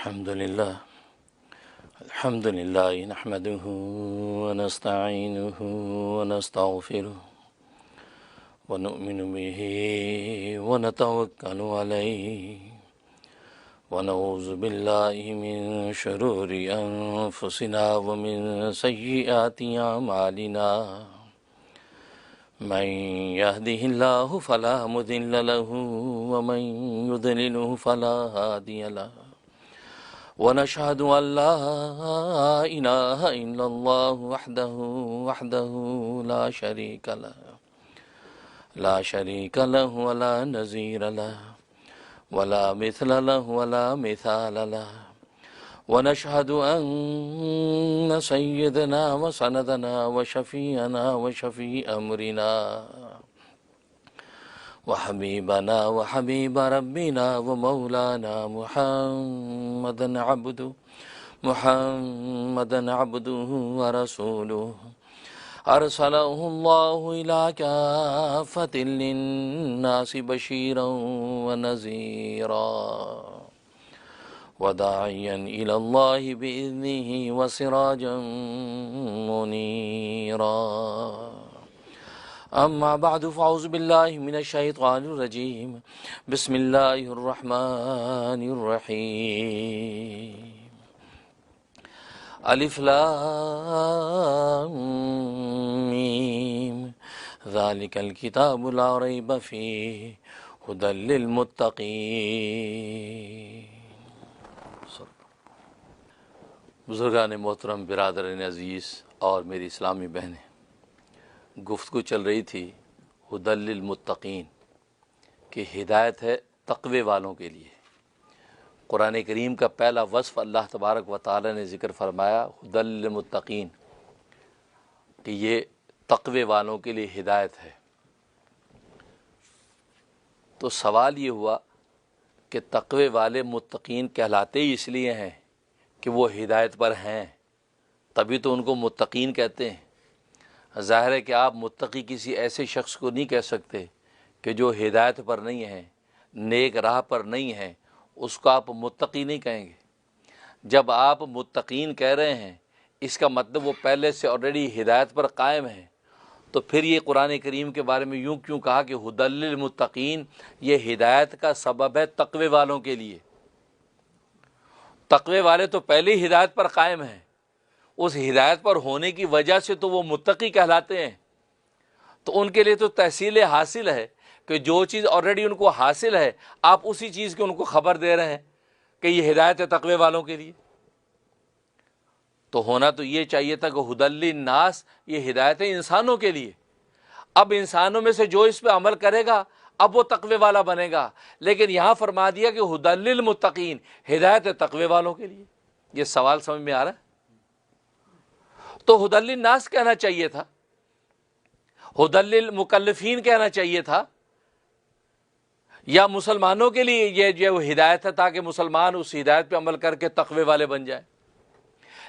अल्हम्दुलिल्लाह नहमदुहु व नस्तईनुहु व नस्तगफिरुहु व नु'मिनु बिही व नतवक्कलु अलैहि व नऊज़ु बिल्लाहि मिन शुरूरि अनफुसिना व मिन सय्यिआति अमालिना मन यहदिहिल्लाहु फला मुदिल्ल लहु व मन युद्लिलहु फला हादिय लहु वनशहदु अल्ला इलाहा इल्लल्लाहु वहदहु ला शरीक लहु वला नज़ीर लहु वला मिथल लहु वला मिसाल लहु वनशहदु अन्न सय्यदना व सनदना व शफीअना व शफी अमरिना व हबीबना व हबीब रब्बिना व मौलाना मुहम्मदन अब्दुहु व रसूलुहु अरसलहुल्लाहु इला काफ़तिल लिन्नासि बशीरन व नज़ीरा व दाइयन इलल्लाहि बिइज़निहि व सिराजन मुनीरा अम्मा बअदु फ़अऊज़ु बिल्लाहि मिनश शैतानिर रजीम बिस्मिल्लाहिर रहमानिर रहीम अलिफ लाम मीम ज़ालिकल किताबु ला रैब फ़ीहि हुदल लिल मुत्तक़ीन। बुज़ुर्गान मोहतरम, बिरादरान अज़ीज़ और मेरी इस्लामी बहनें, गुफ्तगू चल रही थी हुदल लिल मुत्तक़ीन कि हिदायत है तक़वे वालों के लिए। कुरान करीम का पहला वस्फ़ अल्लाह तबारक व तआला ने ज़िक्र फरमाया हुदल लिल मुत्तक़ीन कि ये तक़वे वालों के लिए हिदायत है। तो सवाल ये हुआ कि तक़वे वाले मुत्तक़ीन कहलाते ही इसलिए हैं कि वो हिदायत पर हैं, तभी तो उनको मुत्तक़ीन कहते हैं। ज़ाहिर है कि आप मुत्तकी किसी ऐसे शख्स को नहीं कह सकते कि जो हिदायत पर नहीं है, नेक राह पर नहीं है, उसको आप मुत्तकी नहीं कहेंगे। जब आप मुत्तकीन कह रहे हैं इसका मतलब वो पहले से ऑलरेडी हिदायत पर कायम है। तो फिर ये कुरान करीम के बारे में यूँ क्यों कहा कि हुदल लिल मुत्तकीन, ये हिदायत का सबब है तक़वे वालों के लिए। तक़वे वाले तो पहले ही हिदायत पर कायम हैं, उस हिदायत पर होने की वजह से तो वो मुत्तकी कहलाते हैं। तो उनके लिए तो तहसील हासिल है कि जो चीज़ ऑलरेडी उनको हासिल है आप उसी चीज़ की उनको ख़बर दे रहे हैं कि ये हिदायत है तक़वे वालों के लिए। तो होना तो ये चाहिए था कि हुदल लिन्नास, ये हिदायत है इंसानों के लिए। अब इंसानों में से जो इस पर अमल करेगा अब वो तक़वे वाला बनेगा। लेकिन यहाँ फरमा दिया कि हुदल लिल मुत्तकीन, हिदायत है तक़वे वालों के लिए। ये सवाल समझ में आ रहा है? तो हुदल लिन्नास कहना चाहिए था, हुदल लिल मुकल्लफीन कहना चाहिए था, या मुसलमानों के लिए ये जो हिदायत है ताकि मुसलमान उस हिदायत पे अमल करके तक़वे वाले बन जाए।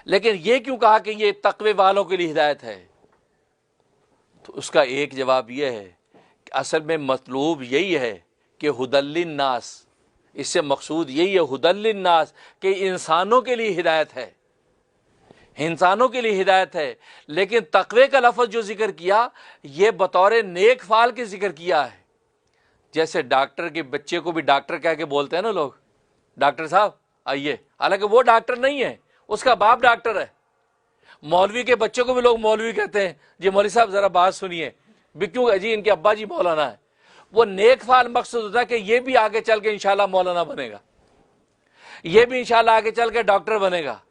लेकिन ये क्यों कहा कि ये तक़वे वालों के लिए हिदायत है? तो उसका एक जवाब ये है कि असल में मतलूब यही है कि हुदल लिन्नास, इससे मकसूद यही है हुदल लिन्नास कि इंसानों के लिए हिदायत है, इंसानों के लिए हिदायत है। लेकिन तक़वे का लफ्ज़ जो जिक्र किया ये बतौर नेक फ़ाल के जिक्र किया है। जैसे डॉक्टर के बच्चे को भी डॉक्टर कह के बोलते हैं ना लोग, डॉक्टर साहब आइए, हालांकि वो डॉक्टर नहीं है, उसका बाप डॉक्टर है। मौलवी के बच्चे को भी लोग मौलवी कहते हैं, जी मौलवी साहब ज़रा बात सुनिए, भी क्यों जी इनके अब्बा जी मौलाना है। वो नेक फ़ाल मकसद होता है कि ये भी आगे चल के इंशाल्लाह मौलाना बनेगा, ये भी इंशाल्लाह आगे चल के डॉक्टर बनेगा।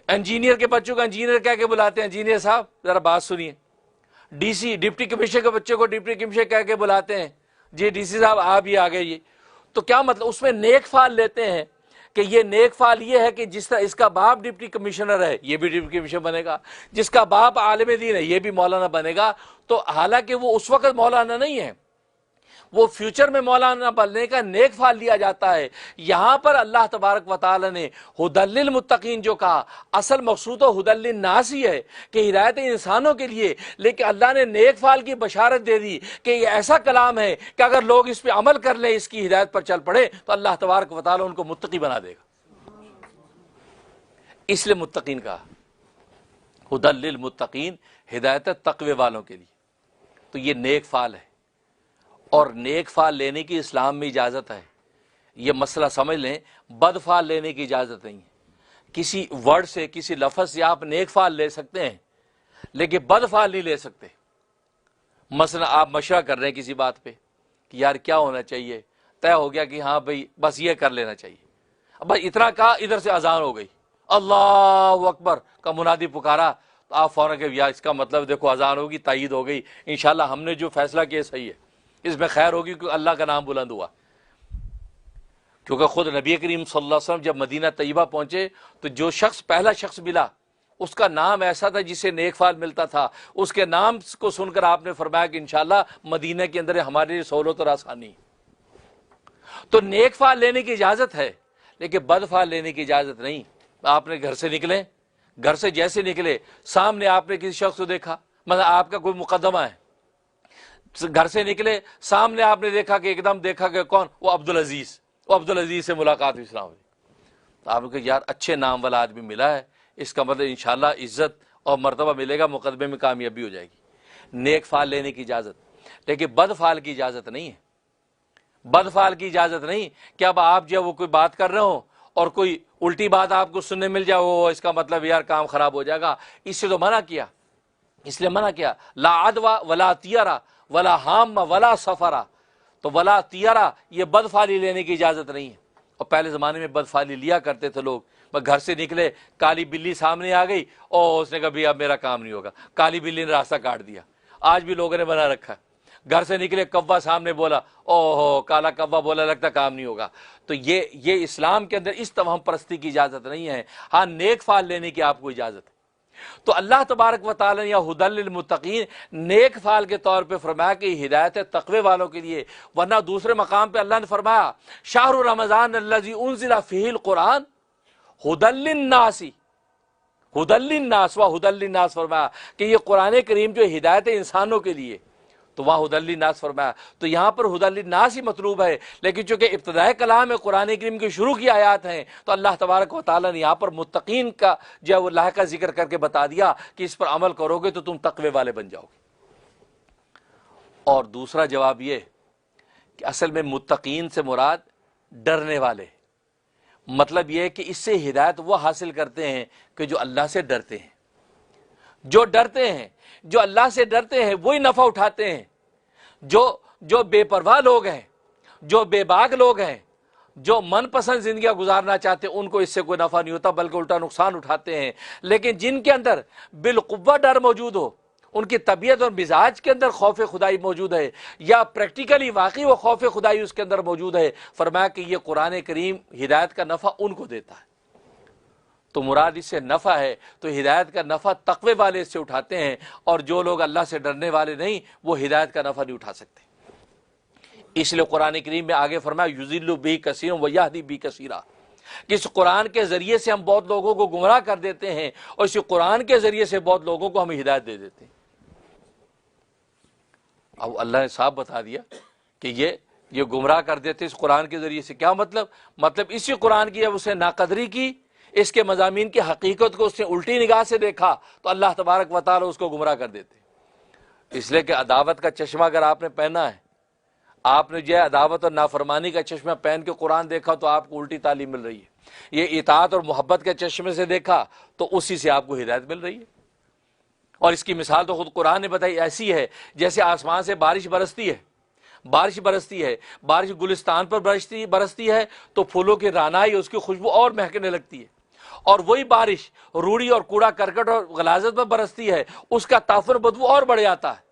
इंजीनियर के बच्चों को इंजीनियर कह के बुलाते हैं, इंजीनियर साहब ज़रा बात सुनिए। डीसी डिप्टी कमिश्नर के बच्चे को डिप्टी कमिश्नर कह के बुलाते हैं, जी डीसी साहब आप ही आ गए। ये तो क्या मतलब, उसमें नेक फ़ाल लेते हैं कि ये नेक फ़ाल ये है कि जिस तरह इसका बाप डिप्टी कमिश्नर है ये भी डिप्टी कमिश्नर बनेगा, जिसका बाप आलिम दीन है ये भी मौलाना बनेगा। तो हालांकि वो उस वक्त मौलाना नहीं है, वो फ्यूचर में मौलाना बनने का नेक फ़ाल लिया जाता है। यहाँ पर अल्लाह तबारक व तआला ने हुदल लिल मुत्तकीन जो कहा, असल मकसूद तो हुदल लिन्नास ही है कि हिदायत इंसानों के लिए। लेकिन अल्लाह ने नेक फ़ाल की बशारत दे दी कि ये ऐसा कलाम है कि अगर लोग इस पर अमल कर लें, इसकी हिदायत पर चल पड़े, तो अल्लाह तबारक व तआला उनको मुत्तकी बना देगा। इसलिए मुत्तकीन कहा, हुदल लिल मुत्तकीन, हिदायत तकवे वालों के लिए। तो ये नेक फाल है, और नेक फाल लेने की इस्लाम में इजाज़त है। ये मसला समझ लें, बद फाल लेने की इजाज़त नहीं है। किसी वर्ड से, किसी लफ्ज़ से आप नेक फाल ले सकते हैं, लेकिन बद फाल नहीं ले सकते। मसला आप मशवरा कर रहे हैं किसी बात पे कि यार क्या होना चाहिए, तय हो गया कि हाँ भाई बस ये कर लेना चाहिए। अब बस इतना कहा, इधर से अजान हो गई, अल्लाह अकबर का मुनादी पुकारा, तो आप फौरन के यार इसका मतलब देखो अजान होगी, तायीद हो गई, इंशाल्लाह हमने जो फैसला किया सही है, इसमें खैर होगी क्योंकि अल्लाह का नाम बुलंद हुआ। क्योंकि खुद नबी करीम सल्लल्लाहु अलैहि वसल्लम जब मदीना तैयबा पहुंचे तो जो शख्स, पहला शख्स मिला, उसका नाम ऐसा था जिसे नेक फाल मिलता था। उसके नाम को सुनकर आपने फरमाया कि इंशाल्लाह मदीना के अंदर हमारे लिए सहूलत और आसानी। तो नेक फाल लेने की इजाजत है, लेकिन बद फाल लेने की इजाजत नहीं। आपने घर से निकले, घर से जैसे निकले सामने आपने किसी शख्स को देखा, मतलब आपका कोई मुकदमा है, घर से निकले सामने आपने देखा कि एकदम देखा कि कौन, वो अब्दुल अजीज, वो अब्दुल अजीज से मुलाकात हुई इस्लाम में। तो आपने कहा यार अच्छे नाम वाला आदमी मिला है, इसका मतलब इंशाल्लाह इज्जत और मर्तबा मिलेगा, मुकदमे में कामयाबी हो जाएगी। नेक फाल लेने की इजाजत, लेकिन बद फाल की इजाजत नहीं है। बद फाल की इजाजत नहीं कि अब आप जो वो कोई बात कर रहे हो और कोई उल्टी बात आपको सुनने मिल जाए, वो इसका मतलब यार काम खराब हो जाएगा, इससे तो मना किया। इसलिए मना किया, ला अदवा वला तियरा वला हाम वला सफरा। तो वला तियरा, ये बदफाली लेने की इजाजत नहीं है। और पहले जमाने में बदफाली लिया करते थे लोग। बस घर से निकले, काली बिल्ली सामने आ गई और उसने कहा भाई अब मेरा काम नहीं होगा, काली बिल्ली ने रास्ता काट दिया। आज भी लोगों ने बना रखा है, घर से निकले कौवा सामने बोला, ओहो काला कौवा बोला, लगता काम नहीं होगा। तो ये इस्लाम के अंदर इस तवहम परस्ती की इजाजत नहीं है। हाँ, नेक फाल लेने की आपको इजाजत है। तो अल्लाह तबारक व तआला या हुदल लिल मुत्तकीन नेक फाल के तौर पे फरमाया कि हिदायत है तकवे वालों के लिए। वरना दूसरे मकाम पे अल्लाह ने फरमाया शाहरु रमजान अल्लज़ी उनज़िला फ़ीहिल कुरान हुदल लिन्नासी, हुदल लिन्नास व हुदल लिन्नास फरमाया कि ये कुरान करीम जो हिदायत है इंसानों के लिए, तो वहाँ हुदल लिन्नास फरमाया। तो यहाँ पर हुदल लिन्नास ही मतलूब है, लेकिन चूंकि इब्तिदाई कलाम में कुरान करीम की शुरू की आयात हैं, तो अल्लाह तबारक व तआला ने यहाँ पर मुत्तकीन का जो अल्लाह का जिक्र करके बता दिया कि इस पर अमल करोगे तो तुम तकवे वाले बन जाओगे। और दूसरा जवाब ये कि असल में मुत्तकीन से मुराद डरने वाले, मतलब यह है कि इससे हिदायत वो हासिल करते हैं कि जो अल्लाह से डरते हैं। जो डरते हैं, जो अल्लाह से डरते हैं, वही नफा उठाते हैं। जो बेपरवाह लोग हैं, जो बेबाक लोग हैं, जो मनपसंद जिंदगी गुजारना चाहते हैं, उनको इससे कोई नफा नहीं होता, बल्कि उल्टा नुकसान उठाते हैं। लेकिन जिनके अंदर बिलकुव्वा डर मौजूद हो, उनकी तबीयत और मिजाज के अंदर खौफ खुदाई मौजूद है, या प्रैक्टिकली वाकई वो खौफ खुदाई उसके अंदर मौजूद है, फरमाया कि ये कुरान करीम हिदायत का नफा उनको देता है। तो मुराद इससे नफ़ा है, तो हिदायत का नफ़ा तक़वे वाले इससे उठाते हैं, और जो लोग अल्लाह से डरने वाले नहीं, वो हिदायत का नफ़ा नहीं उठा सकते। इसलिए कुरान करीम में आगे फरमाया युज़िल्लु बिही कसीरन व यहदी बिही कसीरा, कि इस कुरान के ज़रिए से हम बहुत लोगों को गुमराह कर देते हैं, और इस कुरान के ज़रिए से बहुत लोगों को हम हिदायत दे देते हैं। अब अल्लाह ने साफ बता दिया कि ये गुमराह कर देते इस कुरान के ज़रिए से। क्या मतलब इसी कुरान की जब उसे नाकदरी की, इसके मज़ामीन की हकीकत को उसने उल्टी निगाह से देखा, तो अल्लाह तबारक व तआला उसको गुमराह कर देते। इसलिए कि अदावत का चश्मा अगर आपने पहना है, आपने जो है अदावत और नाफरमानी का चश्मा पहन के कुरान देखा, तो आपको उल्टी तालीम मिल रही है। ये इताअत और मोहब्बत के चश्मे से देखा, तो उसी से आपको हिदायत मिल रही है। और इसकी मिसाल तो खुद कुरान ने बताई, ऐसी है जैसे आसमान से बारिश बरसती है, बारिश गुलिस्तान पर बरसती है, तो फूलों की रानाई, उसकी खुशबू और महकने लगती है। और वही बारिश रूढ़ी और कूड़ा करकट और गलाजत पर बरसती है, उसका ताफर बदबू और बढ़ जाता है।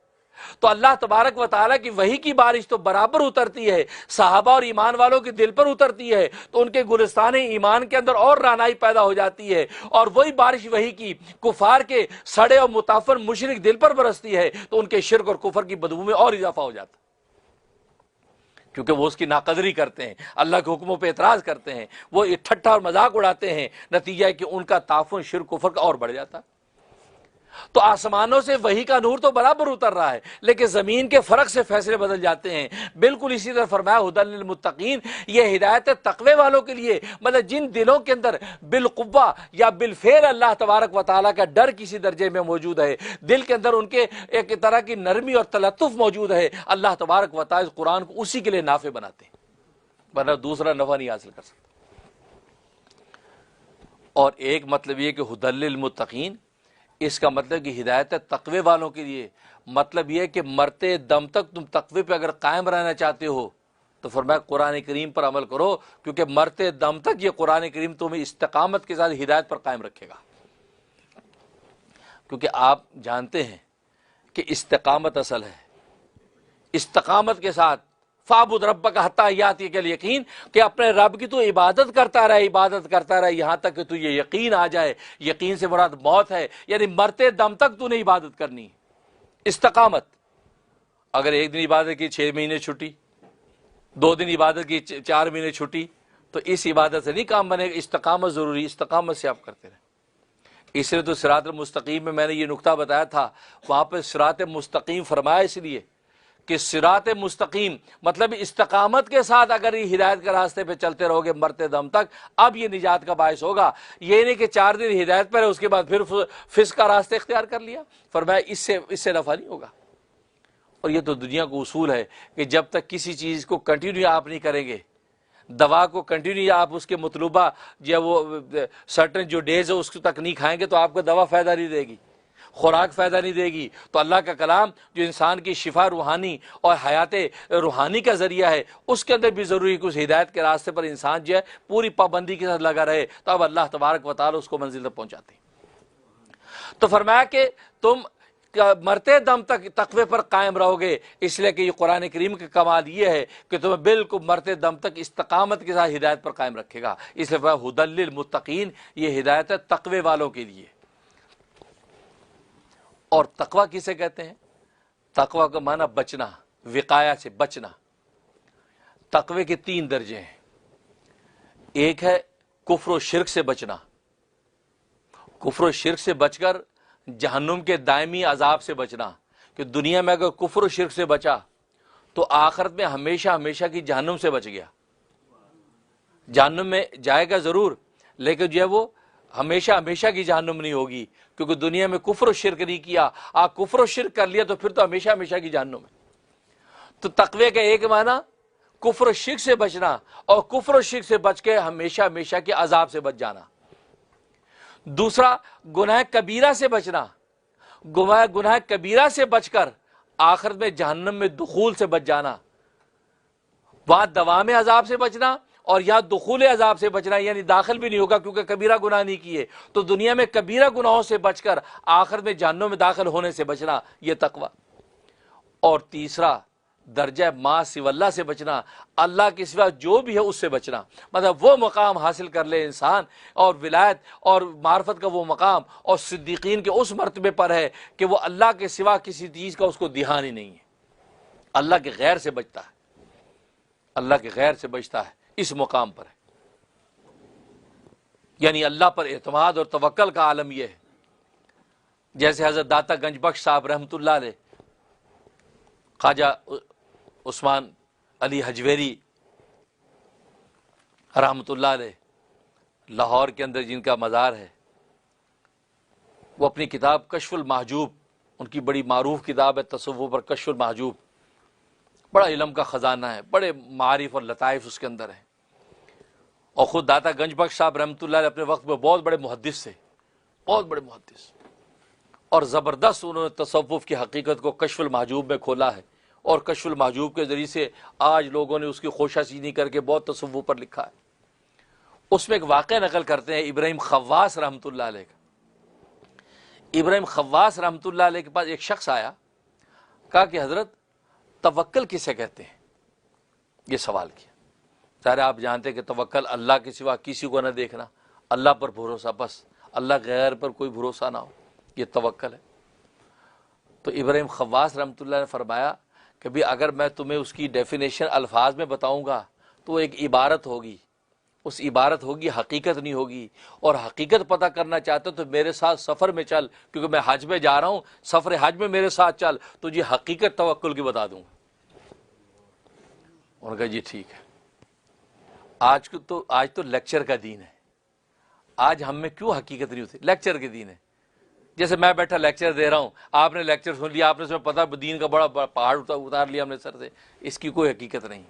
तो अल्लाह तबारक व तआला की वही की बारिश तो बराबर उतरती है, सहाबा और ईमान वालों के दिल पर उतरती है, तो उनके गुलिस्तान ईमान के अंदर और रानाई पैदा हो जाती है। और वही बारिश वही की कुफार के सड़े और मुताफर मुशरिक दिल पर बरसती है, तो उनके शिर्क और कुफर की बदबू में और इजाफा हो जाता है, क्योंकि वो उसकी नाकदरी करते हैं, अल्लाह के हुक्मों पे एतराज़ करते हैं, वो ठट्ठा और मजाक उड़ाते हैं। नतीजा है कि उनका ताफुन शिर्क कुफर का और बढ़ जाता है। तो आसमानों से वही का नूर तो बराबर उतर रहा है, लेकिन ज़मीन के फ़र्क से फैसले बदल जाते हैं। बिल्कुल इसी तरह फरमाया हुदल लिल मुत्तकीन, ये हिदायत तक़वे वालों के लिए, मतलब जिन दिलों के अंदर बिलकुव्वा या बिलफेल अल्लाह तबारक व तआला का डर किसी दर्जे में मौजूद है, दिल के अंदर उनके एक तरह की नरमी और तलत्तुफ़ मौजूद है, अल्लाह तबारक व तआला कुरान को उसी के लिए नाफे बनाते हैं, वरना दूसरा नफ़ा नहीं हासिल कर सकता। और एक मतलब ये कि हुदल लिल मुत्तकीन, इसका मतलब कि हिदायत तक़वे वालों के लिए, मतलब यह कि मरते दम तक तुम तक़वे पे अगर कायम रहना चाहते हो तो फरमाया कुरान करीम पर अमल करो, क्योंकि मरते दम तक ये कुरान करीम तुम्हें इस्तिकामत के साथ हिदायत पर कायम रखेगा। क्योंकि आप जानते हैं कि इस्तिकामत असल है, इस्तिकामत के साथ फ़ाबुद रब्बक हत्ता यातियकल यकीन, कि अपने रब की तो इबादत करता रहे, इबादत करता रहे यहाँ तक कि तुझे यकीन आ जाए। यकीन से मुराद मौत है, यानी मरते दम तक तूने इबादत करनी है। इस्तिकामत, अगर एक दिन इबादत की 6 महीने छुट्टी, 2 दिन इबादत की 4 महीने छुट्टी, तो इस इबादत से नहीं काम बनेगा। इस्तिकामत ज़रूरी, इस्तिकामत से आप करते रहें। इसलिए तो सिरात मुस्तकीम में मैंने ये नुक्ता बताया था, वहाँ पर सिरात मुस्तकीम फरमाया इसलिए कि सिरात मुस्तकीम मतलब इस्तिकामत के साथ अगर ये हिदायत के रास्ते पे चलते रहोगे मरते दम तक, अब ये निजात का बायस होगा। ये नहीं कि 4 दिन हिदायत पर है उसके बाद फिर फिस्क का रास्ता इख्तियार कर लिया, फरमाया इससे नफ़ा नहीं होगा। और ये तो दुनिया का उसूल है कि जब तक किसी चीज़ को कंटिन्यू आप नहीं करेंगे, दवा को कंटिन्यू आप उसके मतलूबा या वो सर्टन जो डेज है उसको तक नहीं खाएंगे तो आपको दवा फ़ायदा नहीं देगी, खुराक फ़ायदा नहीं देगी। तो अल्लाह का कलाम जो इंसान की शिफा रूहानी और हयात रूहानी का ज़रिया है, उसके अंदर भी ज़रूरी कि उस हिदायत के रास्ते पर इंसान जो है पूरी पाबंदी के साथ लगा रहे, तो अब अल्लाह तबारक व तआला उसको मंजिल तक पहुँचाते। तो फरमाया कि तुम मरते दम तक तक़वे पर कायम रहोगे, इसलिए कि ये कुरान करीम का कमाल ये है कि तुम्हें बिल्कुल मरते दम तक इस्तिकामत के साथ हिदायत पर कायम रखेगा। इसलिए हुदल लिल मुत्तकीन, ये हिदायत है तक़वे वालों के लिए। और तकवा किसे कहते हैं? तकवा का माना बचना, विकाया से बचना। तकवे के 3 दर्जे हैं। एक है कुफ्र और शिर्क से बचना, कुफ्र और शिर्क से बचकर जहन्नुम के दायमी अजाब से बचना, कि दुनिया में अगर कुफ्र और शिर्क से बचा तो आखिरत में हमेशा हमेशा की जहन्नुम से बच गया। जहन्नुम में जाएगा ज़रूर, लेकिन जो है वो हमेशा हमेशा की जहन्नुम नहीं होगी, क्योंकि दुनिया में कुफ्र और शिर्क नहीं किया। आप कुफ्र और शिर्क कर लिया तो फिर तो हमेशा हमेशा की जहन्नुम है। तो तकवे का एक माना कुफ्र और शिर्क से बचना, और कुफ्र और शिर्क से बच के हमेशा हमेशा के अजाब से बच जाना। दूसरा गुनाह कबीरा से बचना, गुनाह कबीरा से बचकर आखिर में जहन्नम में दुखूल से बच जाना। वहां दवाम अजाब से बचना और यहां दुखूल अजाब से बचना, यानी दाखिल भी नहीं होगा क्योंकि कबीरा गुनाह नहीं किए। तो दुनिया में कबीरा गुनाहों से बचकर आखिर में जहन्नम में दाखिल होने से बचना, यह तकवा। और तीसरा दर्जा मा सिवल्ला से बचना, अल्लाह के सिवा जो भी है उससे बचना। मतलब वो मकाम हासिल कर ले इंसान, और विलायत और मार्फत का वो मकाम और सिद्दीकीन के उस मर्तबे पर है कि वो अल्लाह के सिवा किसी चीज़ का उसको ध्यान ही नहीं है, अल्लाह के गैर से बचता है, अल्लाह के गैर से बचता है, इस मुकाम पर है। यानी अल्लाह पर एतमाद और तवक्कल का आलम यह है। जैसे हज़रत दाता गंजबख्श साहब रहमतुल्लाह अलैह, ख्वाजा उस्मान अली हजवेरी रहमतुल्लाह अलैह, लाहौर के अंदर जिनका मज़ार है, वो अपनी किताब कश्फुल महजूब, उनकी बड़ी मारूफ किताब है तसव्वुफ़ पर कश्फुल महजूब, बड़ा इल्म का ख़जाना है, बड़े मारिफ और लताइफ उसके अंदर है। और ख़ुद दाता गंजबख्श साहब रहमतुल्लाह अलैह अपने वक्त में बहुत बड़े मुहद्दिस थे, बहुत बड़े मुहद्दिस, और ज़बरदस्त उन्होंने तसव्वुफ़ की हकीकत को कश्फुल महजूब में खोला है, और कश्फुल महजूब के ज़रिए से आज लोगों ने उसकी खोशाचीनी करके बहुत तसव्वुफ़ पर लिखा है। उसमें एक वाक़या नकल करते हैं इब्राहिम खव्वास रहमतुल्लाह अलैह का। इब्राहिम खव्वास रहमतुल्लाह अलैह के पास एक शख्स आया, कहा कि हज़रत तवक्कल किसे कहते हैं? ये सवाल किया। सारे आप जानते हैं कि तवक्कल अल्लाह के सिवा किसी को न देखना, अल्लाह पर भरोसा, बस अल्लाह गैर पर कोई भरोसा ना हो, ये तवक्कल है। तो इब्राहिम खव्वास रहमतुल्लाह ने फरमाया कि भी अगर मैं तुम्हें उसकी डेफिनेशन अल्फाज में बताऊंगा तो एक इबारत होगी, उस इबारत होगी, हकीकत नहीं होगी। और हकीकत पता करना चाहते हो तो मेरे साथ सफ़र में चल, क्योंकि मैं हज में जा रहा हूँ, सफ़र हज में मेरे साथ चल, तुझे हकीकत तवक्कुल की बता दूंगा। उन्होंने कहा जी ठीक है। आज तो लेक्चर का दिन है, आज हम में क्यों हकीकत नहीं होती? लेक्चर के दिन है। जैसे मैं बैठा लेक्चर दे रहा हूँ, आपने लेक्चर सुन लिया, आपने सुना, पता दीन का बड़ा पहाड़ उतार लिया हमने सर से, इसकी कोई हकीकत नहीं।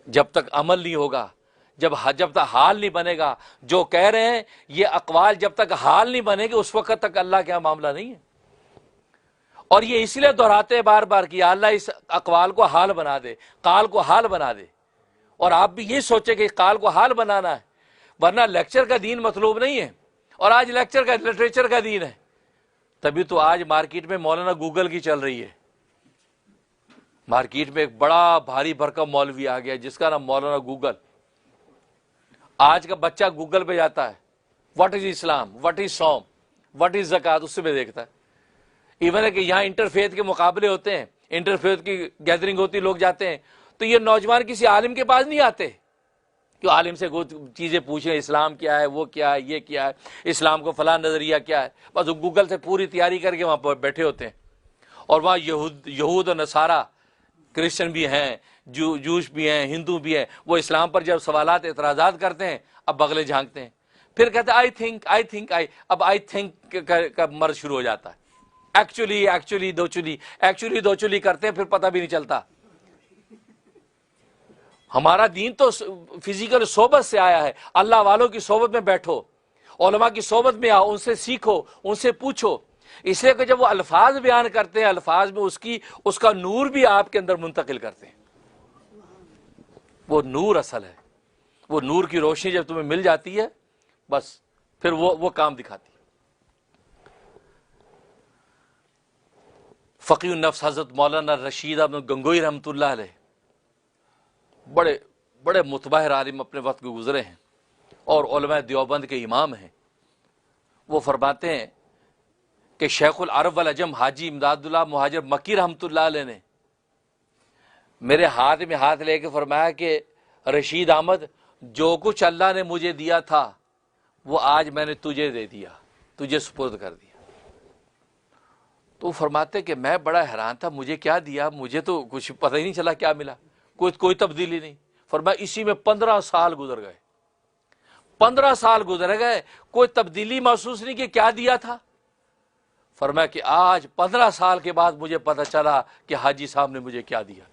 जब तक अमल नहीं होगा, जब तक हाल नहीं बनेगा, जो कह रहे हैं ये अकवाल जब तक हाल नहीं बनेंगे उस वक्त तक अल्लाह का मामला नहीं है। और ये इसलिए दोहराते हैं बार बार कि अल्लाह इस अकवाल को हाल बना दे, काल को हाल बना दे। और आप भी ये सोचे कि काल को हाल बनाना है, वरना लेक्चर का दीन मतलूब नहीं है। और आज लेक्चर का, लिटरेचर का दीन है। तभी तो आज मार्केट में मौलाना गूगल की चल रही है। मार्केट में एक बड़ा भारी भरकम मौलवी आ गया जिसका नाम मौलाना गूगल। आज का बच्चा गूगल पे जाता है, what is Islam, what is Sawm, what is Zakat, उससे भी देखता है। इवन है कि यहाँ इंटरफेथ के मुकाबले होते हैं, इंटरफेथ की गैदरिंग होती, लोग जाते हैं, तो ये नौजवान किसी आलिम के पास नहीं आते कि आलिम से चीज़ें पूछें, इस्लाम क्या है, वो क्या है, ये क्या है, इस्लाम को फलां नज़रिया क्या है। बस वो गूगल से पूरी तैयारी करके वहाँ पर बैठे होते हैं। और वहाँ यहूद और नसारा, क्रिश्चियन भी हैं, जूश भी हैं, हिंदू भी हैं, वो इस्लाम पर जब सवालात एतराज़ात करते हैं, अब बगले झांकते हैं, फिर कहते हैं आई थिंक का मर्ज शुरू हो जाता है। एक्चुअली दो चुली करते हैं, फिर पता भी नहीं चलता। हमारा दीन तो फिजिकल सोबत से आया है। अल्लाह वालों की सोबत में बैठो, उलमा की सोबत में आओ, उनसे सीखो, उनसे पूछो। इसलिए कि जब वो अल्फाज बयान करते हैं, अल्फाज में उसका नूर भी आपके अंदर मुंतकिल करते हैं। वो नूर असल है। वो नूर की रोशनी जब तुम्हें मिल जाती है, बस फिर वो काम दिखाती है। फ़क़ीह नफ्स हज़रत मौलाना रशीद अहमद गंगोई रहमतुल्लाह अलैह बड़े बड़े मुतबाहिर आलिम अपने वक्त के गुजरे हैं और उलमा देवबंद के इमाम हैं। वो फरमाते हैं कि शेखुल अरब वल अजम हाजी इमदादुल्लाह मुहाजिर मक्की रहमतुल्लाह अलैह ने मेरे हाथ में हाथ लेके फरमाया कि रशीद अहमद, जो कुछ अल्लाह ने मुझे दिया था वो आज मैंने तुझे दे दिया, तुझे सुपुर्द कर दिया। तो फरमाते कि मैं बड़ा हैरान था, मुझे क्या दिया, मुझे तो कुछ पता ही नहीं चला क्या मिला, कोई तब्दीली नहीं। फरमाया इसी में 15 साल गुजर गए, 15 साल गुजर गए, कोई तब्दीली महसूस नहीं कि क्या दिया था। फरमाया कि आज 15 साल के बाद मुझे पता चला कि हाजी साहब ने मुझे क्या दिया,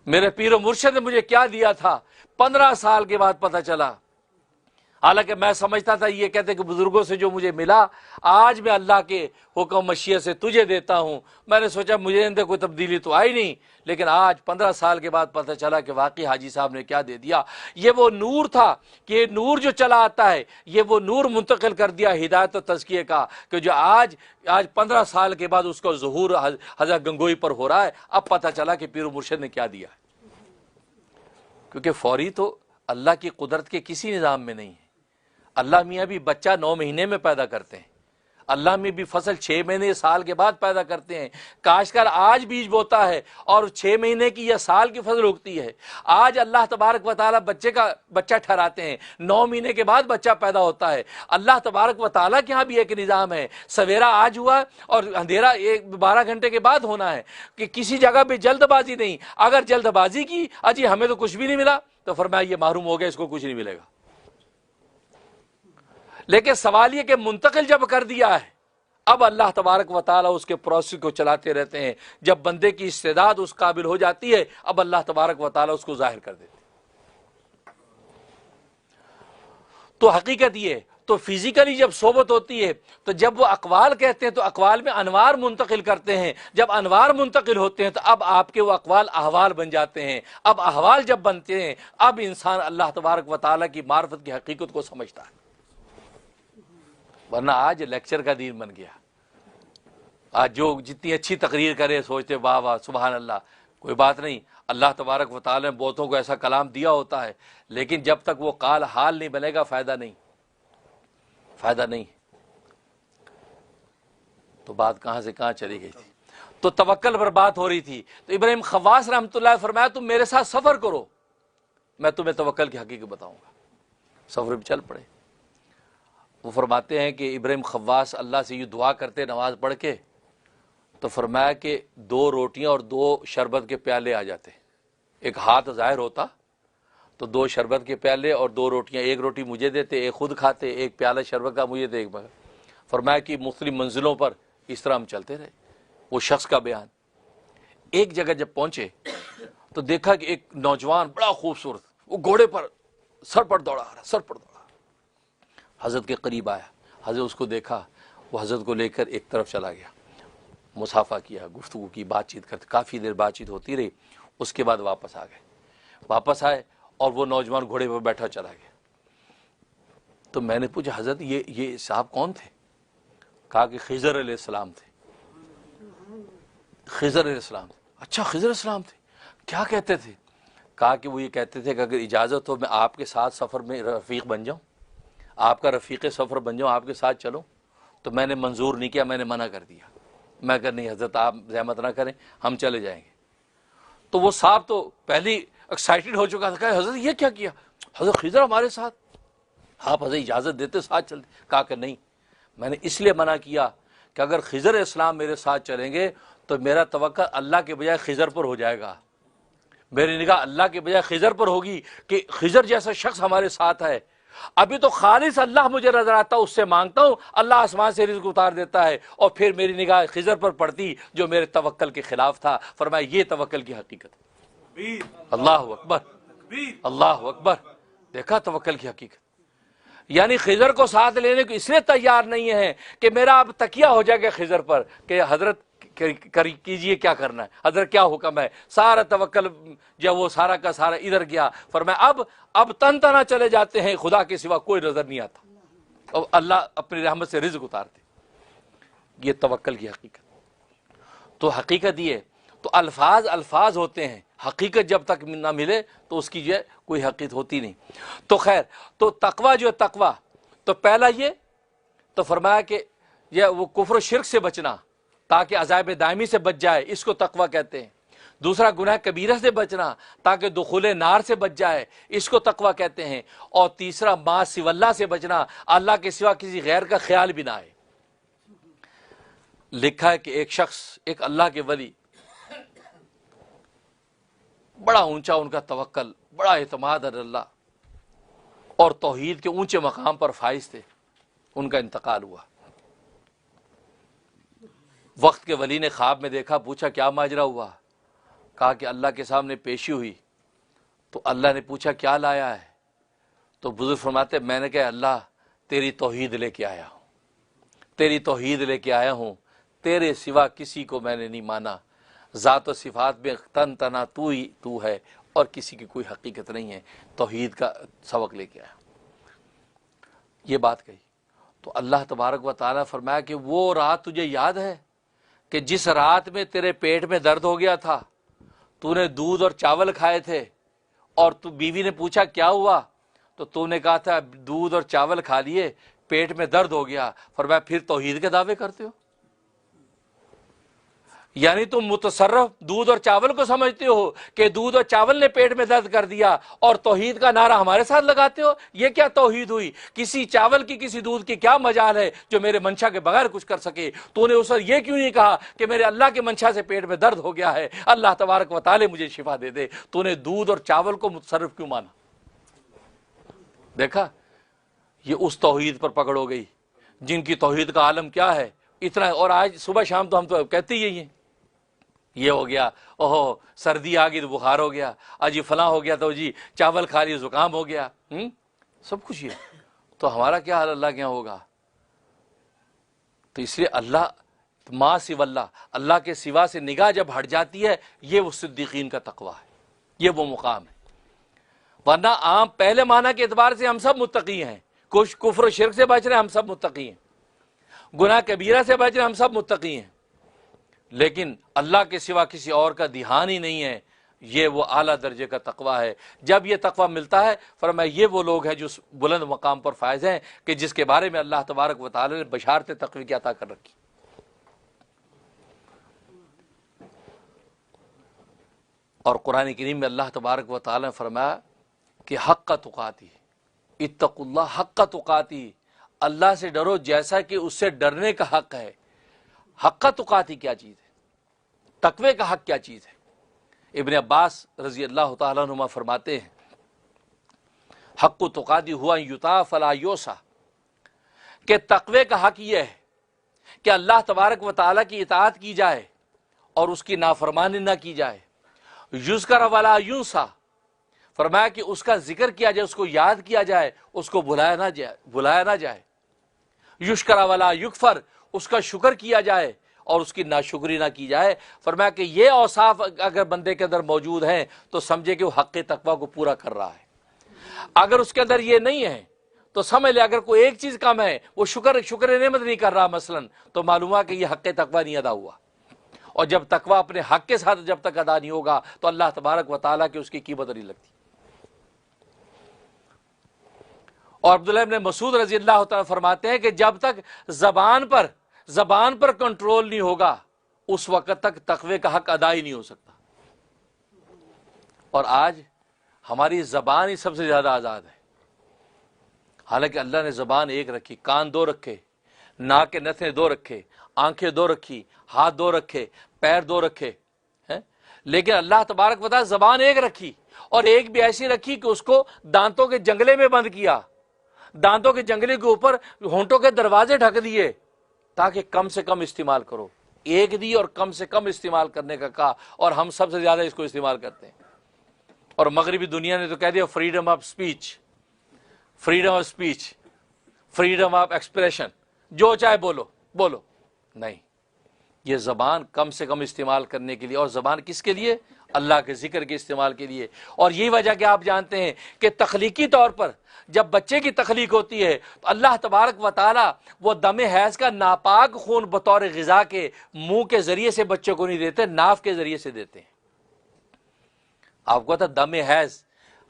मेरे पीर मुर्शिद ने मुझे क्या दिया था, 15 साल के बाद पता चला। हालांकि मैं समझता था, ये कहते कि बुजुर्गों से जो मुझे मिला, आज मैं अल्लाह के हुक्म मशीयत से तुझे देता हूं। मैंने सोचा मुझे अंदर कोई तब्दीली तो आई नहीं, लेकिन आज 15 साल के बाद पता चला कि वाकई हाजी साहब ने क्या दे दिया। ये वो नूर था कि ये नूर जो चला आता है, ये वो नूर मुंतकिल कर दिया हिदायत और तज़किये का, कि जो आज 15 साल के बाद उसका ज़ुहूर हज़रत गंगोई पर हो रहा है। अब पता चला कि पीर मुर्शिद ने क्या दिया, क्योंकि फौरी तो अल्लाह की कुदरत के किसी निज़ाम में नहीं है। अल्लाह मियाँ भी बच्चा 9 महीने में पैदा करते हैं, अल्लाह में भी फसल 6 महीने साल के बाद पैदा करते हैं। काश्तकार आज बीज बोता है और 6 महीने की या साल की फसल उगती है। आज अल्लाह तबारक व तआला बच्चा ठहराते हैं, 9 महीने के बाद बच्चा पैदा होता है। अल्लाह तबारक व तआला के यहाँ भी एक निज़ाम है, सवेरा आज हुआ और अंधेरा 12 घंटे के बाद होना है, कि किसी जगह पर जल्दबाजी नहीं। अगर जल्दबाजी की अजी हमें तो कुछ भी नहीं मिला, तो फरमाया ये मारूम हो गया, इसको कुछ नहीं मिलेगा। लेकिन सवाल ये कि मुंतकिल जब कर दिया है, अब अल्लाह तबारक व तआला उसके प्रोसेस को चलाते रहते हैं। जब बंदे की इस्तेदाद उस काबिल हो जाती है, अब अल्लाह तबारक व तआला उसको जाहिर कर देते हैं। तो हकीकत ये, तो फिजिकली जब सोबत होती है, तो जब वो अकवाल कहते हैं तो अकवाल में अनवार मुंतकिल करते हैं। जब अनवार मुंतकिल होते हैं तो अब आपके वो अकवाल अहवाल बन जाते हैं। अब अहवाल जब बनते हैं, अब इंसान अल्लाह तबारक व तआला की मार्फत की हकीकत को समझता है। वरना आज लेक्चर का दिन बन गया। आज जो जितनी अच्छी तकरीर करे सोचते वाह वाह सुबहान अल्लाह, कोई बात नहीं, अल्लाह तबारक व तआला ने बहुतों को ऐसा कलाम दिया होता है, लेकिन जब तक वो काल हाल नहीं बनेगा फ़ायदा नहीं। तो बात कहाँ से कहाँ चली गई थी। तो तवक्कल पर बात हो रही थी। तो इब्राहिम खवास रहमतुल्लाह फरमाया तुम मेरे साथ सफ़र करो, मैं तुम्हें तवक्कल की हकीकत बताऊंगा। सफ़र पे चल पड़े। वो फरमाते हैं कि इब्राहिम खव्वास अल्लाह से यूँ दुआ करते नमाज पढ़ के, तो फरमाया कि 2 रोटियां और 2 शरबत के प्याले आ जाते। एक हाथ ज़ाहिर होता तो 2 शरबत के प्याले और 2 रोटियां, एक रोटी मुझे देते, एक खुद खाते, एक प्याला शरबत का मुझे दे। फरमाया कि मुख्तलिफ मंजिलों पर इस तरह हम चलते रहे। वो शख्स का बयान। एक जगह जब पहुंचे तो देखा कि एक नौजवान बड़ा खूबसूरत, वो घोड़े पर सर पर दौड़ा रहा, सर पर दौड़ा। हज़रत के करीब आया, हज़रत उसको देखा, वो हज़रत को लेकर एक तरफ चला गया, मुसाफा किया, गुफ्तगू की, बातचीत करते, काफ़ी देर बातचीत होती रही। उसके बाद वापस आ गए। वापस आए और वो नौजवान घोड़े पर बैठा चला गया। तो मैंने पूछा, हज़रत ये साहब कौन थे? कहा कि खिज़र अलैहिस्सलाम थे। खिज़र अलैहिस्सलाम थे। अच्छा, खिज़र अलैहिस्सलाम थे, क्या कहते थे? कहा कि वो ये कहते थे कि अगर इजाज़त हो मैं आपके साथ सफ़र में रफ़ीक बन जाऊँ, आपका रफ़ीक़ सफ़र बन जाऊँ, आपके साथ चलूँ। तो मैंने मंजूर नहीं किया, मैंने मना कर दिया। मैं कहा नहीं हज़रत, आप ज़हमत ना करें, हम चले जाएंगे। तो वो साहब तो पहले एक्साइटेड हो चुका था, कहा हज़रत ये क्या किया? हज़रत खिज़र हमारे साथ, आप हज़रत इजाज़त देते साथ चलते। कहा कि नहीं, मैंने इसलिए मना किया कि अगर खिज़र इस्लाम मेरे साथ चलेंगे तो मेरा तवक्कुल अल्लाह के बजाय खिज़र पर हो जाएगा। मेरी निगाह अल्लाह के बजाय खिज़र पर होगी कि खिज़र जैसा शख्स हमारे साथ है। अभी तो खालिस अल्लाह मुझे नजर आता, उससे मांगता हूँ, अल्लाह आसमान से रिज़्क़ उतार देता है। और फिर मेरी निगाह खिज़र पर पड़ती जो मेरे तवक्कुल के खिलाफ था। फरमाया ये तवक्कुल की हकीकत। अल्लाह अकबर, अल्लाह अकबर। देखा तवक्कुल की हकीकत। यानी खिज़र को साथ लेने को इसलिए तैयार नहीं है कि मेरा अब तकिया हो जाएगा खिज़र पर कि हजरत कीजिए क्या करना है, हजरत क्या हुक्म है। सारा तवक्कुल जब वो सारा का सारा इधर गया, फरमाया अब तन तना चले जाते हैं, खुदा के सिवा कोई नजर नहीं आता और अल्लाह अपनी रहमत से रिज़्क़ उतारते। ये तवक्कुल की हकीकत। तो हकीकत ये, तो अल्फाज अल्फाज होते हैं, हकीकत जब तक ना मिले तो उसकी जो है कोई हकीकत होती नहीं। तो खैर, तो तकवा जो है, तकवा तो पहला ये तो फरमाया कि यह वो कुफ्र शिर्क से बचना ताकि अज़ाब दायमी से बच जाए, इसको तकवा कहते हैं। दूसरा गुनाह कबीरा से बचना ताकि दुखुले नार से बच जाए, इसको तकवा कहते हैं। और तीसरा मा सिवल्ला से बचना, अल्लाह के सिवा किसी गैर का ख्याल भी ना आए। लिखा है कि एक शख्स, एक अल्लाह के वली, बड़ा ऊंचा उनका तवक्कल, बड़ा एतमाद अल्लाह और तौहीद के ऊंचे मकाम पर फाइज थे। उनका इंतकाल हुआ। वक्त के वली ने ख्वाब में देखा, पूछा क्या माजरा हुआ? कहा कि अल्लाह के सामने पेशी हुई तो अल्लाह ने पूछा क्या लाया है? तो बुजुर्ग फरमाते, मैंने कहा अल्लाह तेरी तौहीद लेके आया हूँ, तेरी तौहीद लेके आया हूँ, तेरे सिवा किसी को मैंने नहीं माना। ज़ात व सिफात में तन तना तू ही तू है और किसी की कोई हकीकत नहीं है। तौहीद का सबक लेके आया। ये बात कही तो अल्लाह तबारक व तआला फरमाया कि वो रात तुझे याद है कि जिस रात में तेरे पेट में दर्द हो गया था, तूने दूध और चावल खाए थे और तू बीवी ने पूछा क्या हुआ, तो तूने कहा था दूध और चावल खा लिए, पेट में दर्द हो गया। फरमाया फिर तौहीद के दावे करते हो? यानी तुम मुतसर्रफ दूध और चावल को समझते हो कि दूध और चावल ने पेट में दर्द कर दिया और तौहीद का नारा हमारे साथ लगाते हो। ये क्या तौहीद हुई? किसी चावल की किसी दूध की क्या मजाल है जो मेरे मंशा के बगैर कुछ कर सके? तूने उस वक्त ये क्यों नहीं कहा कि मेरे अल्लाह के मंशा से पेट में दर्द हो गया है, अल्लाह तबारक व तआला मुझे शिफा दे दे? तूने दूध और चावल को मुतसर्रफ क्यों माना? देखा, ये उस तौहीद पर पकड़ हो गई जिनकी तौहीद का आलम क्या है इतना। और आज सुबह शाम तो हम तो कहते ही हैं, ये हो गया, ओहो सर्दी आ गई तो बुखार हो गया, आज ये फला हो गया तो जी चावल खा लिया जुकाम हो गया, सब कुछ ये। तो हमारा क्या हाल अल्लाह के यहाँ होगा? तो इसलिए अल्लाह मा सिवल्ला, अल्लाह के सिवा से निगाह जब हट जाती है, ये वो सिद्दीकीन का तकवा है, ये वो मुकाम है। वरना आम पहले माना के एतबार से हम सब मुत्तकी हैं, कुछ कुफ्र शिर्क से बच रहे हम सब मुत्तकी हैं, गुनाह कबीरा से बच रहे हम सब मुत्तकी हैं, लेकिन अल्लाह के सिवा किसी और का ध्यान ही नहीं है। ये वो आला दर्जे का तकवा है। जब ये तकवा मिलता है, फरमाया ये वो लोग हैं जो बुलंद मकाम पर फायज हैं कि जिसके बारे में अल्लाह तबारक व तआला ने बशारत तकवी की अता कर रखी। और कुरान करीम में अल्लाह तबारक व तआला ने फरमाया कि हक़्क़ तुक़ाती, इत्तक़ुल्लाह हक़्क़ तुक़ाती, अल्लाह से डरो जैसा कि उससे डरने का हक है। हक़्क़ तुक़ाती क्या चीज़ है, तक़वे का हक क्या चीज़ है। इब्न अब्बास रज़ी अल्लाह तआला अन्हुमा फरमाते हैं, हक़्क़ु तुक़ाती हुआ युता फला योसा, कि तक़वे का हक यह है कि अल्लाह तबारक व तआला की इताअत की जाए और उसकी नाफरमानी ना की जाए। युज़कर वला युंसा, फरमाया कि उसका जिक्र किया जाए, उसको याद किया जाए, उसको भुलाया ना जाए। युशकर वला युकफर, उसका शुक्र किया जाए और उसकी नाशुक्री ना की जाए। फरमाया कि ये औसाफ अगर बंदे के अंदर मौजूद हैं तो समझे कि वो हक़्क़े तक़वा को पूरा कर रहा है। अगर उसके अंदर ये नहीं है तो समझ ले अगर कोई एक चीज कम है, वो शुक्र नेमत नहीं कर रहा मसलन, तो मालूम हुआ कि ये हक़्क़े तक़वा नहीं अदा हुआ। और जब तक़वा अपने हक़ के साथ जब तक अदा नहीं होगा तो अल्लाह तबारक व तआला की उसकी कीमत नहीं लगती। और अब्दुल्लाह इब्न मसूद रज़ी अल्लाह तआला फरमाते हैं कि जब तक ज़बान पर कंट्रोल नहीं होगा उस वक़्त तक तक़वे का हक अदा ही नहीं हो सकता। और आज हमारी ज़बान ही सबसे ज़्यादा आज़ाद है। हालांकि अल्लाह ने ज़बान एक रखी, कान दो रखे, नाक के नथने दो रखे, आंखें दो रखी, हाथ दो रखे, पैर दो रखे हैं, लेकिन अल्लाह तबारक व तआला ज़बान एक रखी, और एक भी ऐसी रखी कि उसको दांतों के जंगले में बंद किया, दांतों के जंगले के ऊपर होंठों के दरवाजे ढक दिए ताकि कम से कम इस्तेमाल करो। एक दी और कम से कम इस्तेमाल करने का कहा, और हम सबसे ज्यादा इसको इस्तेमाल करते हैं। और मगरिबी दुनिया ने तो कह दिया freedom of speech, freedom of speech, freedom of expression, जो चाहे बोलो। नहीं, ये ज़बान कम से कम इस्तेमाल करने के लिए, और ज़बान किसके लिए? अल्लाह के जिक्र के इस्तेमाल के लिए। और यही वजह कि आप जानते हैं कि तख्लीकी तौर पर जब बच्चे की तख्लीक होती है तो अल्लाह तबारक व तआला वो दमे हैज़ का नापाक खून बतौर ग़िज़ा के मुंह के ज़रिए से बच्चे को नहीं देते, नाफ के ज़रिए से देते हैं। आपको पता दमे हैज़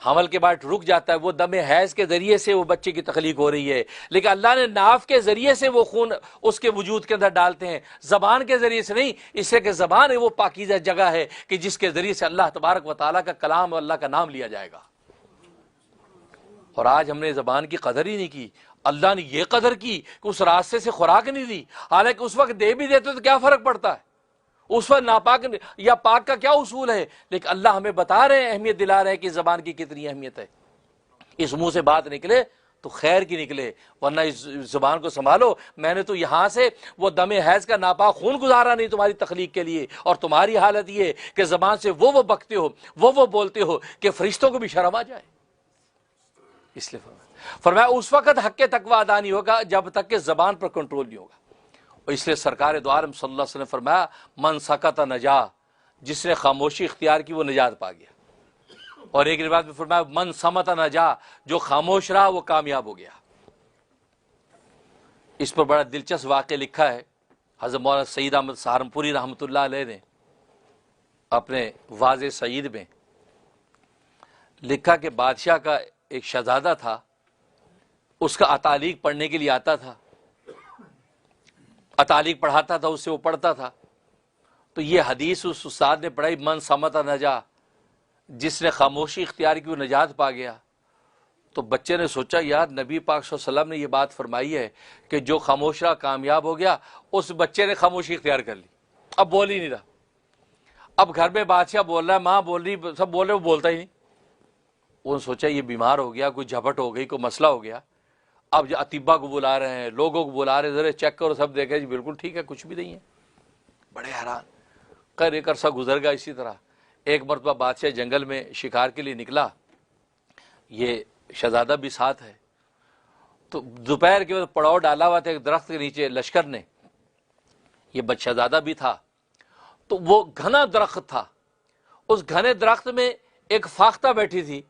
हमल के बाद रुक जाता है, वो दमे हैज़ के ज़रिए से वो बच्चे की तख्लीक हो रही है, लेकिन अल्लाह ने नाफ के ज़रिए से वो खून उसके वजूद के अंदर डालते हैं, ज़बान के ज़रिए से नहीं। इससे कि ज़बान है वो पाकीज़ा जगह है कि जिसके ज़रिए से अल्लाह तबारक व तआला का कलाम और अल्लाह का नाम लिया जाएगा। और आज हमने ज़बान की कदर ही नहीं की। अल्लाह ने यह कदर की कि उस रास्ते से खुराक नहीं दी, हालांकि उस वक्त दे भी देते तो क्या फ़र्क पड़ता है, उस वक्त नापाक या पाक का क्या उसूल है। लेकिन अल्लाह हमें बता रहे हैं, अहमियत दिला रहे हैं कि ज़बान की कितनी अहमियत है। इस मुंह से बात निकले तो खैर की निकले, वरना इस ज़बान को संभालो। मैंने तो यहाँ से वो दमे हैज़ का नापाक खून गुजारा नहीं तुम्हारी तख्लीक के लिए, और तुम्हारी हालत ये कि ज़बान से वो बकते हो, वो बोलते हो कि फरिश्तों को भी शर्म आ जाए। इसलिए फरमाया उस वक्त हक़्क़े तक़वा अदा नहीं होगा जब तक कि ज़बान पर कंट्रोल नहीं होगा। और इसलिए सरकार दो आलम सल्लल्लाहु अलैहि वसल्लम ने फरमाया मन सकत नजा, जिसने खामोशी इख्तियार की वो निजात पा गया। और एक रिवायत में फरमाया मन समत नजा, जो खामोश रहा वो कामयाब हो गया। इस पर बड़ा दिलचस्प वाक़या लिखा है हज़रत मौलाना सईद अहमद सहारनपुरी रहमतुल्लाह अलैह ने अपने वाज़े सईद में लिखा कि बादशाह का एक शहजादा था, उसका अतालीक पढ़ने के लिए आता था, अतालीक पढ़ाता था, उससे वो पढ़ता था। तो ये हदीस उस उस्ताद ने पढ़ाई मन समत नजा, जिसने खामोशी इख्तियार की वो निजात पा गया। तो बच्चे ने सोचा यार नबी पाक सल्लल्लाहु अलैहि वसल्लम ने ये बात फरमाई है कि जो खामोश रहा कामयाब हो गया। उस बच्चे ने खामोशी इख्तियार कर ली, अब बोल ही नहीं रहा। अब घर में बादशाह बोल रहा है, माँ बोल रही, सब बोल रहे, वो बोलता ही नहीं। उन्होंने सोचा ये बीमार हो गया, कोई झपट हो गई, कोई मसला हो गया। अब अतीबा को बुला रहे हैं, लोगों को बुला रहे हैं, जरा चेक करो, सब देखे जी बिल्कुल ठीक है, कुछ भी नहीं है। बड़े हैरान कर एक अरसा गुजर गया। इसी तरह एक मरतबा बादशाह जंगल में शिकार के लिए निकला, ये शहजादा भी साथ है। तो दोपहर के वक्त पड़ाव डाला हुआ था एक दरख्त के नीचे लश्कर ने, ये शहजादा भी था। तो वो घना दरख्त था, उस घने दरख्त में एक फाख्ता बैठी थी।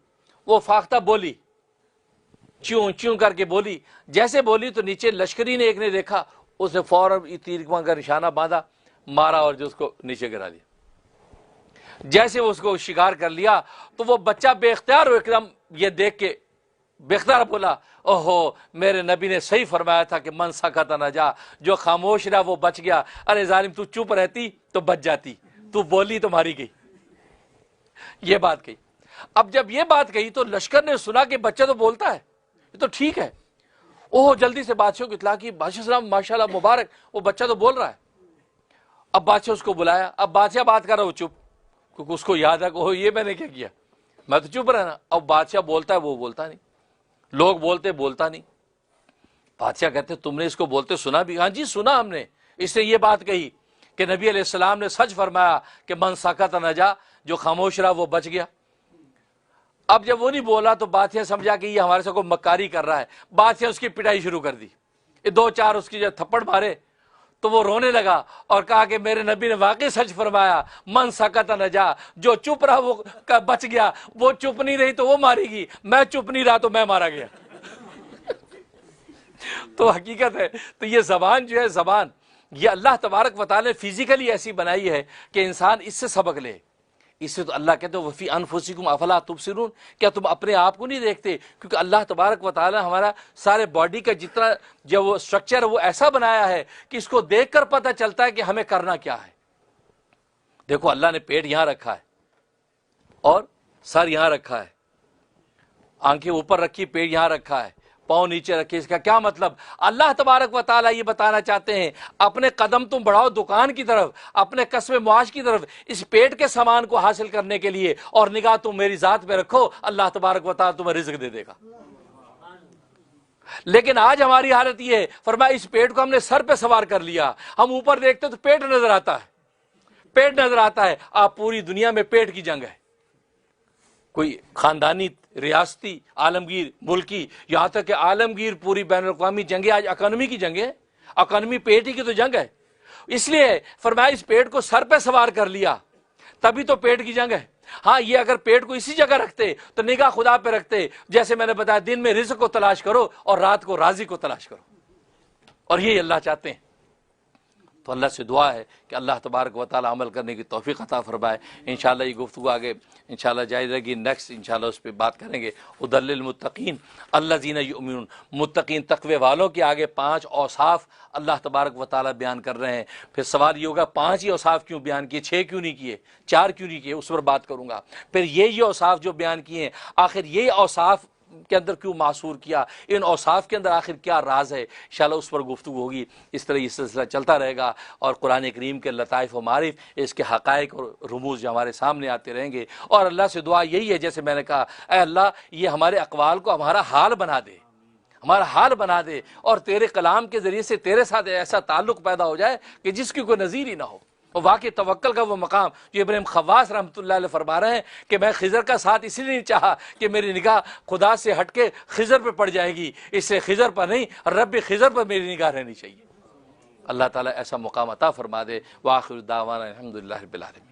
वो फाख्ता बोली, च्यों च्यों करके बोली। जैसे बोली तो नीचे लश्करी ने एक ने देखा, उसने फौरन तीर का निशाना बांधा, मारा और जो उसको नीचे गिरा दिया। जैसे वो उसको शिकार कर लिया तो वो बच्चा बेख्तियार हो एकदम ये देख के बेख्तियार बोला, ओहो मेरे नबी ने सही फरमाया था कि मन सकत नजा, जो खामोश रहा वो बच गया। अरे जालिम तू चुप रहती तो बच जाती, तू बोली तो मारी गई। ये बात कही। अब जब ये बात कही तो लश्कर ने सुना कि बच्चा तो बोलता है, ये तो ठीक है। ओह, जल्दी से बादशाह को इतला की, बादशाह सलाम माशाल्लाह मुबारक, वो बच्चा तो बोल रहा है। अब बादशाह उसको बुलाया, अब बादशाह बात कर रहा हो चुप, क्योंकि उसको याद है कि ओह ये मैंने क्या किया, मैं तो चुप रहना। अब बादशाह बोलता है, वो बोलता नहीं, लोग बोलते, बोलता नहीं। बादशाह कहते तुमने इसको बोलते सुना भी? हाँ जी सुना हमने, इसने ये बात कही कि नबी अलैहिस्सलाम ने सच फरमाया कि मन सकत नजा, जो खामोश रहा वो बच गया। अब जब वो नहीं बोला तो बादशाह समझा कि ये हमारे से कोई मक्कारी कर रहा है। बादशाह उसकी पिटाई शुरू कर दी, ये 2-4 उसकी जब थप्पड़ मारे तो वो रोने लगा और कहा कि मेरे नबी ने वाकई सच फरमाया, मन सकत नजा, जो चुप रहा वो बच गया, वो चुप नहीं रही तो वो मारेगी, मैं चुप नहीं रहा तो मैं मारा गया। तो हकीकत है, तो ये जबान जो है, जबान ये अल्लाह तबारक व तआला ने फिजिकली ऐसी बनाई है कि इंसान इससे सबक ले। इससे तो अल्लाह कहते हो वफ़ी अनफुसिकुम अफला तुबसिरून, क्या तुम अपने आप को नहीं देखते? क्योंकि अल्लाह तबारक व तआला हमारा सारे बॉडी का जितना जो वो स्ट्रक्चर है वो ऐसा बनाया है कि इसको देखकर पता चलता है कि हमें करना क्या है। देखो अल्लाह ने पेट यहां रखा है और सर यहां रखा है, आंखें ऊपर रखी, पेट यहां रखा है, पांव नीचे रखे। इसका क्या मतलब? अल्लाह तबारक व तआला ये बताना चाहते हैं अपने कदम तुम बढ़ाओ दुकान की तरफ, अपने कस्बे मुआश की तरफ, इस पेट के सामान को हासिल करने के लिए, और निगाह तुम मेरी जात पे रखो, अल्लाह तबारक व तआला तुम्हें रिज़्क दे देगा। लेकिन आज हमारी हालत ये है, फरमाया इस पेट को हमने सर पे सवार कर लिया, हम ऊपर देखते तो पेट नजर आता है, पेट नजर आता है। आप पूरी दुनिया में पेट की जंग है, कोई खानदानी, रियासती, आलमगीर, मुल्की, यहाँ तक कि आलमगीर पूरी बैन अवी जंगे आज इकॉनमी की जंग है, इकॉनमी पेट ही की तो जंग है। इसलिए फरमाया इस पेट को सर पे सवार कर लिया, तभी तो पेट की जंग है। हाँ, ये अगर पेट को इसी जगह रखते तो निगाह खुदा पे रखते, जैसे मैंने बताया दिन में रिज़्क को तलाश करो और रात को राजी को तलाश करो, और ये अल्लाह चाहते हैं। तो अल्लाह से दुआ है कि अल्लाह तबारक व तआला अमल करने की तौफीक अता फरमाए। इंशाअल्लाह ये गुफ्तगू आगे इंशाअल्लाह जारी रहेगी, नेक्स्ट इंशाअल्लाह उस पर बात करेंगे। उदल्लिल मुत्तकीन अल्लज़ीना युमिनून, मुत्तकीन तक़वे वालों के आगे 5 औसाफ अल्लाह तबारक व तआला बयान कर रहे हैं। फिर सवाल ये होगा 5 ही औसाफ क्यों बयान किए, 6 क्यों नहीं किए, 4 क्यों नहीं किए, उस पर बात करूँगा। फिर ये औसाफ जो बयान किए हैं, आखिर ये औसाफ के अंदर क्यों मासूर किया, इन औसाफ के अंदर आखिर क्या राज है, इंशाअल्लाह उस पर गुफ्तगू होगी। इस तरह ये सिलसिला चलता रहेगा और कुरान करीम के लताइफ व मारिफ, इसके हक़ाइक़ और रुमूज़ हमारे सामने आते रहेंगे। और अल्लाह से दुआ यही है, जैसे मैंने कहा, ऐ अल्लाह ये हमारे अक़वाल को हमारा हाल बना दे, हमारा हाल बना दे, और तेरे कलाम के ज़रिए से तेरे साथ ऐसा ताल्लुक़ पैदा हो जाए कि जिसकी कोई नज़ीर ही ना हो। और वाकई तवक्कल का वो मकाम जो इब्राहिम खवास रहमतुल्लाह अलैह फरमा रहे हैं कि मैं खिज़र का साथ इसलिए नहीं चाहा कि मेरी निगाह खुदा से हट के खिज़र पर पड़ जाएगी, इससे खिज़र पर नहीं, रब खिज़र पर मेरी निगाह रहनी चाहिए। अल्लाह ताला ऐसा मकाम अता फरमा दे। व आखिर दावाना अल्हम्दुलिल्लाहि रब्बिल आलमीन।